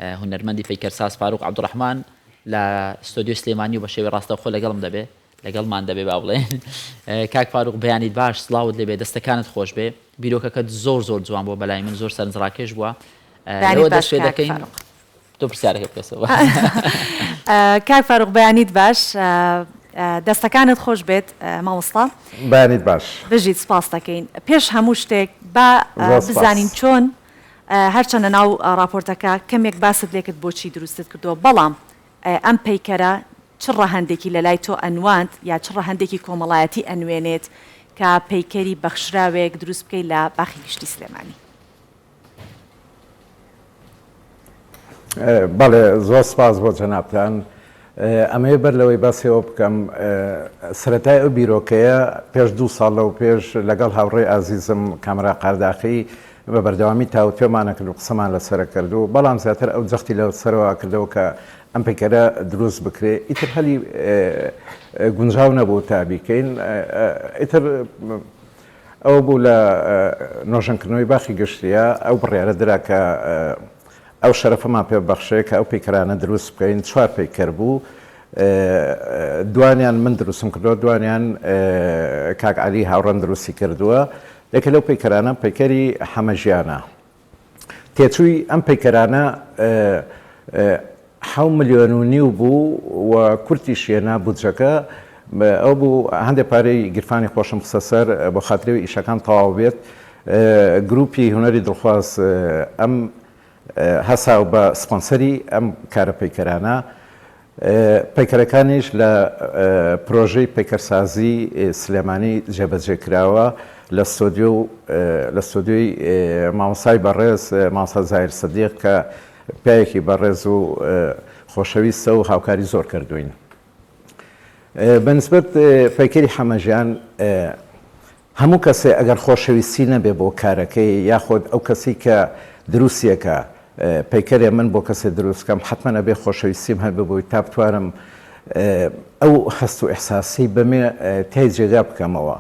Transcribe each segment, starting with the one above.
هونەرمەندی پیکەرساز فاروق عەبدوڕەحمان لە ستۆدیۆ سلێمانی و بە شێوەی ڕاستەوخۆ لەگەڵم دەبێ لەگەڵمان دەبێ با بڵێن کاک فاروق بەیانیت باش سڵاوت لێبێ دەستەکانت خۆش بێ بیرۆکەکەت زۆر جوان بۆ بەلای من زۆر سەرنجڕاکێش بووە لەوە دەست پێ دەکەین تۆ پرسیارەکە بکەسەوە کاک فاروق بەیانیت باش دەستەکانت خۆش بێت مامۆستا بەیانیت باش بژیت سپاس دەکەین پێش هەموو شتێک با بزانین چۆن هەرچەندە ناو راپۆرتەکە کەمێک باست لێکت بۆچی دروستت کردووە بەڵام ئەم پەیکەرە چ ڕەهەندێکی لە لای تۆ ئەنواند یا چ ڕەهەندێکی کۆمەڵایەتی ئەنوێنێت کە پەیکەری بەخشراوێک دروست بکەیت لە باخی گشتی سلێمانی بەڵێ زۆر سپاس بۆ جەنابتان ئەمەیە بەر لەوەی بەسەوە بکەم سەرەتای ئەو بیرۆکەیە پێش 2 ساڵ و پێش لەگەڵ هاوڕێی ئازیزم کامرا قارداخی بە بەردەوامی تاوتێمانە کرد و قسەمان لەسەرە کرد و بەڵام زیاتر ئەو جەختی لە سەرەوە کردەوە کە ئەم پەیکەرە دروست بکرێ ئیتر هەلی گونجاو نەبوو تا بیکەین ئیتر ئەو بوو لە نۆژەنکردنەوەی باخی گشتیە ئەو بڕیارە درا کە ئەو شەرەفەمان پێ بەخشەیە کە ئەو پەیکەرانە دروست بکەین 4 پەیکەر بوو دوانیان من دروستم کردەوە دوانیان کاک عەلی هاوڕەن دروستی کردووە یەکە لەو پەیکەرانە پەیکەری حەمەژیانە تێچووی ئەم پەیکەرانە 7 ملیۆن و نیو بوو و کورتی شێنا بودجەکە ئەو بوو هەندێک پارەی گیرفانی خۆشم قسە سەر بۆ خاترەوەی ئیشەکان تەواو بێت گروپی هونەری دڵخواز ئەم هەساو بە سپۆنسەری ئەم کارە پەیکەرانە پەیکەرەکانیش لە پرۆژەی پەیکەرسازی سلێمانی جێبەجێ کراوە لە ستۆدیۆی مامۆستای بەڕێز مامۆستا زاهیر سەدیق کە پیاوێکی بەڕێز و خۆشەویستە و هاوکاری زۆر کردوین بەنسبەت پەیکەری حەمەژیان هەموو کەسێ ئەگەر خۆشەویستی نەبێ بۆ کارەکەی یاخۆت ئەو کەسی کە دروستیەکە پەیکەرێ من بۆ کەسێ دروستکەم حتممە نەبێ خۆشەویستیم هەر ببووی تا بتوانم ئەو هەست و ئیحساسی بەمێ تای جێگا بکەمەوە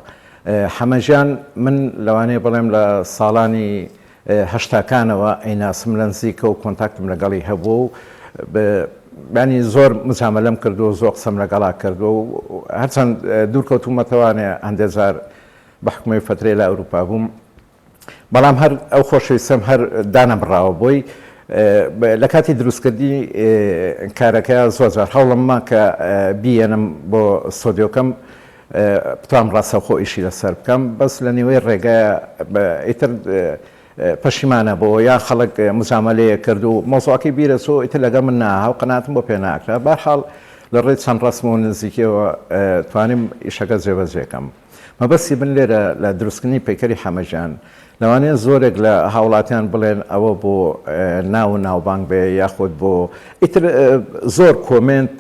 حەمەژیان من لەوانەیە بڵێم لە ساڵانی هەشتاکانەوە ئەیناسم لە نزیکە و کۆنتاکتم لەگەڵی هەبوو و ینی زۆر مجامەلەم کردو زۆر قسەم لەگەڵا کردو و هەرچەند دوورکەوتومەتەوانێ هەندێجار بە حکومەی فترەی لە ئەوروپا بووم بەڵام هەر ئەو خۆشەویستم هەر دانەبڕاوە بۆی لە کاتی دروستکردی کارەکە زۆر جار هەوڵمما کە بیێنم بۆ سۆدیۆکەم بتوانم ڕاستەوخۆ ئیشی لەسەر بکەم بەس لە نێوەی ڕێگایە ئیتر پەشیمانە بۆ یا خەڵک مجامەلەیە کرد و مۆزوعەکەی بیرە چۆ ئیتر لەگە من ناها و قەناتم بۆ پێ ناکرا بەرحاڵ لە ڕێی چەند ڕسم و نزیکەوە توانیم ئیشەکە جێبەجێکەم مەبەستی من لێرە لە دروستکردنی پەیکەری حەمەژیان لەوانەیە زۆرێک لە هاوڵاتیان بڵێن ئەوە بۆ ناو و ناوبانگ بێ یاخود بۆ ئیتر زۆر کۆمنت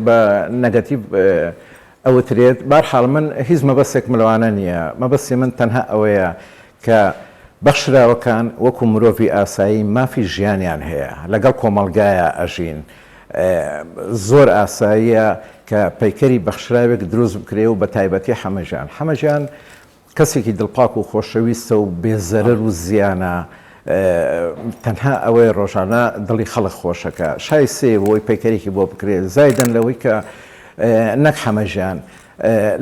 بە نەگەتیڤ ئەوترێت بەرحاڵ من هیچ مەبەستێک ملەوانە نییە مەبەستی من تەنها ئەوەیە کە بەخشراوەکان وەکو مرۆڤی ئاسایی مافی ژیانیان هەیە لەگەڵ کۆمەڵگایە ئەژین زۆر ئاساییە کە پەیکەری بەخشراوێک دروست بکرێ و بە تایبەتی حەمەژیان کەسێکی دڵپاک و خۆشەویستە و بێزەرەر و زیانە تەنها ئەوەی ڕۆژانە دڵی خەڵک خۆشەکە شای سێ بۆی پەیکەرێکی بۆ بکرێت زایدەن لەوەی کە نەک حەمەژیان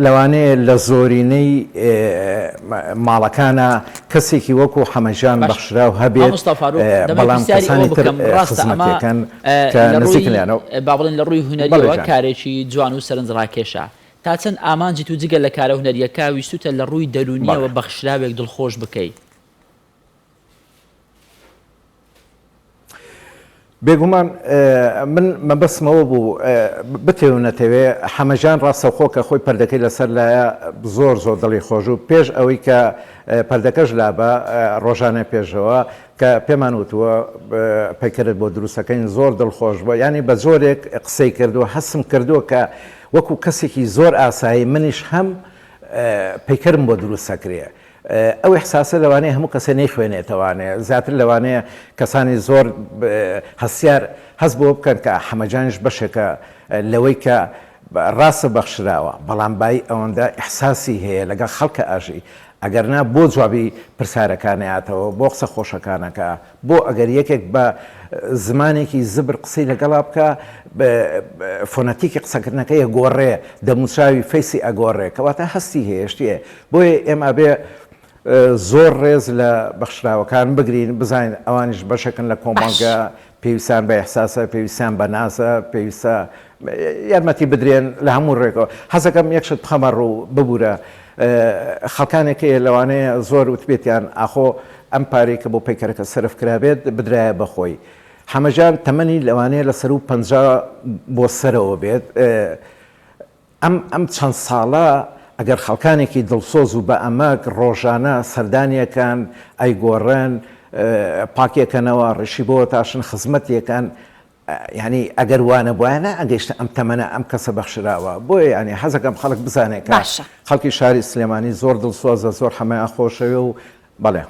لەوانەیە لە زۆرینەی ماڵەکانە کەسێکی وەکو حەمەژیان بەخشراو هەبێت بەڵام کەسانی تر خزمەتەکەن کە نزیکیانەوە با بڵێن لە ڕووی هونەریەوە کارێکی جوان و سەرنجڕاکێشە تا چەند ئامانجی و جگە لە کارە هونەریەکە ویستوتە لە ڕووی دەرونیەوە بەخشراوێک دڵخۆش بکەیت بێگومان من مەبەستمەوە بوو بتێونەتەوێ حەمەژیان ڕاستەوخۆ کە خۆی پەردەکەی لەسەر لایە زۆر دڵی خۆش و پێش ئەوەی کە پەردەکەش لابە ڕۆژانە پێشەوە کە پێمان وتووە پەیکەرت بۆ دروستەکەین زۆر دڵخۆش بووە ینی بە زۆرێک قسەی کردووە هەستم کردووە کە وەکو کەسێکی زۆر ئاسایی منیش هەم پەیکەرم بۆ دروستەکرێ ئەو احساسە لەوانەیە هەموو کەسە نەیخوێنێتەوانێ زیاتر لەوانەیە کەسانی زۆر هەستیار هەست بۆ بکەن کە حەمەجانش بەشێکە لەوەی کە ڕاستە بەخشراوە بەڵام بای ئەوەندە احساسی هەیە لەگەڵ خەڵکە ئاژی ئەگەرنا بۆ جوابی پرسیارەکانیاتەوە بۆ قسە خۆشەکانەکە بۆ ئەگەر یەکێک بە زمانێکی زبر قسەی لەگەڵا بکە فۆنەتیکی قسەکردنەکەی گۆڕێ دەموچاوی فەیسی ئەگۆڕێ کەواتە هەستی هەیەشتیە بۆیە ئێمە بێ زۆر ڕێز لە بەخشراوەکان بگرین بزانین ئەوانیش بەشەکەن لە کۆمەڵگە پێویستان بە ئەحساسە پێویستیان بە نازە پێویستە یارمەتی بدرێن لە هەموو ڕێکەوە حەزەکەم یەکشت بخەمە ڕوو ببوورە خەڵکانێکی لەوانەیە زۆر وتبێتیان ئاخۆ ئەم پارەی کە بۆ پیکەرەکە سرف کرابێت بدرایە بەخۆی حەمەجان تەمەنی لەوانەیە لە 150 بۆ سەرەوە بێت ئەم چەند ساڵە ئەگەر خەڵکانێکی دڵسۆز و بە ئەمەک ڕۆژانە سەردانیەکان ئەیگۆڕێن پاکێکەنەوە ڕشی بۆ تاشن خزمەتیەکان ینی ئەگەر وانە بواە ئەگەیشتە ئەم تەمەنە ئەم کەسە بەخشراوە بۆیە ینی حەزەکەم خەڵک بزانێت خەڵکی شاری سلێمانی زۆر دڵسۆزە زۆر هەمایان خۆشەوە و بەڵێ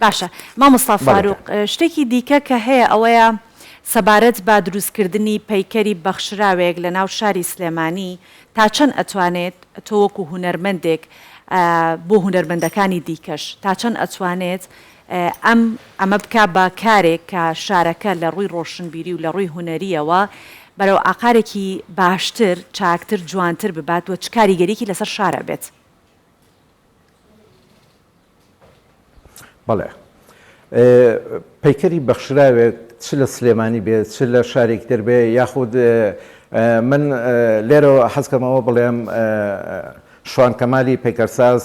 باشە مامۆستا فاروق شتێکی دیکە کە هەیە ئەوەیە سەبارەت بە دروستکردنی پەیکەری بەخشراوێک لە ناو شاری سلێمانی تا چەند ئەتوانێت تۆ وەکو هونەرمەندێک بۆ هونەرمەندەکانی دیکەش تا چەند ئەتوانێت ئەمە بکە بە کارێک کە شارەکە لە ڕووی ڕۆشنبیری و لە ڕووی هونەریەوە بەرەو ئاقارێکی باشتر چاکتر جوانتر ببات و چ کاریگەریکی لەسەر شارە بێت بەڵێ پەیکەری بەخشراوێت چ لە سلێمانی بێت چ لە شارێک دەربێ یاخود من لێرەوە حەزکەمەوە بڵێم شوان کەمالی پەیکەرساز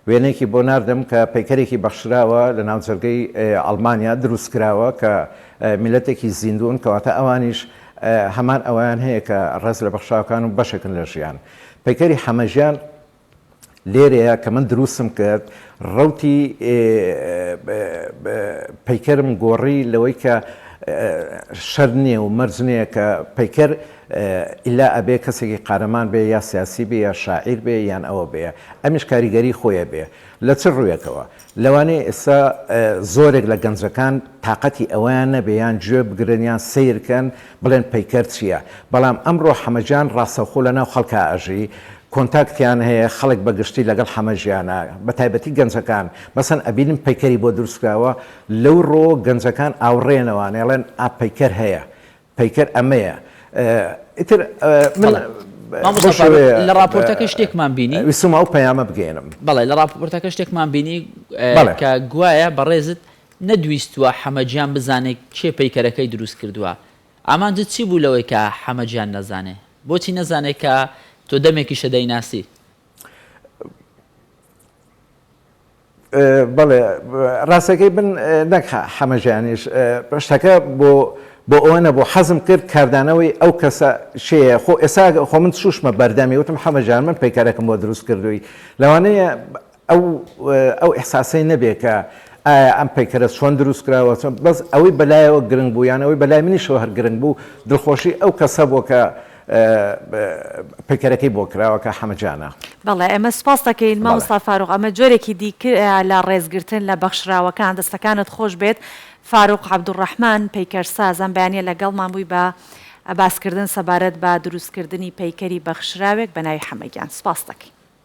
وێنێکی بۆ ناردم کە پەیکەرێکی بەخشراوە لە ناوجەرگەی ئەڵمانیا دروست کراوە کە میلەتێکی زیندوون کەواتە ئەوانیش هەمان ئەویان هەیە کە ڕێز لە بەخشاوەکان و بەشێکن لە ژیان پەیکەری حەمەژیان لێرەیە کە من دروستم کرد ڕەوتی پەیکەرم گۆڕی لەوەی کە شەر نییە و مەرج نییە کە پەیکەر ئیلا ئەبێ کەسێکی قارەمان بێ یا سیاسی بێ یا شاعیر بێ یان ئەوە بێ ئەمیش کاریگەری خۆیە بێ لە چ ڕوویەکەوە لەوانەیە ئێستا زۆرێک لە گەنجەکان تااقەتی ئەویان نەبێ یان گوێ بگرنیان سیرکەن بڵێن پەیکەر چییە بەڵام ئەمڕۆ حەمەجان ڕاستەوخۆ لە ناو خەڵکە ئەژی کۆنتاکتیان هەیە خەڵک بەگشتی لەگەڵ حەمەژیانە بە تایبەتی گەنجەکان مەسەن ئەبینم پەیکەری بۆ دروستکراوە لەو ڕۆ گەنجەکان ئاوڕێنەوانێڵێن پەیکەر هەیە پەیکەر ئەمەیە ئیتر لە راپۆرتەکە شتێکمان بینی ویسم ئەو پەیامە بگەێنم بەڵێ لە راپۆرتەکە شتێکمان بینی کە گوایە بەڕێزت نەدویستووە حەمەجیان بزانێت کێ پەیکەرەکەی دروست کردووە ئامانجە چی بوو لەوەی کە حەمەجیان نەزانێ بۆچی نەزانێت کە تۆ دەمێکی شەدەی ناسی بەڵێ ڕاستەکەی بن نەک حەمەژیانیش شتەکە بۆ ئەوەنە بۆ حەزم کرد کاردانەوەی ئەو کەسە شەیە خۆ ئێستا خۆ من شوشمە بەردەمی وتم حەمەجان من پەیکەرەکەم بۆ دروست کردووی لەوانەیە ئەو ئیحساسەی نەبێ کە ئەم پەیکەرە چۆن دروست کراوە بەس ئەوەی بەلایەوە گرنگ بوو یان ئەوەی بەلای منیشەوە هەر گرنگ بوو دڵخۆشی ئەو کەسە بۆ کە پەیکەرەکەی بۆ کراوەکە حەمەجانە بەڵێ ئەمە سپاس دەکەین مامۆستا فاروق ئەمە جۆرێکی دیکە لە ڕێزگرتن لە بەخشراوەکان دەستەکانت خۆش بێت فاروق عەبدوڕەحمان پەیکەرساز ئەم بەیانیە لەگەڵمان بووی بە باسکردن سەبارەت بە دروستکردنی پەیکەری بەخشراوێک بە ناوی حەمەگیان سپاس دەکەین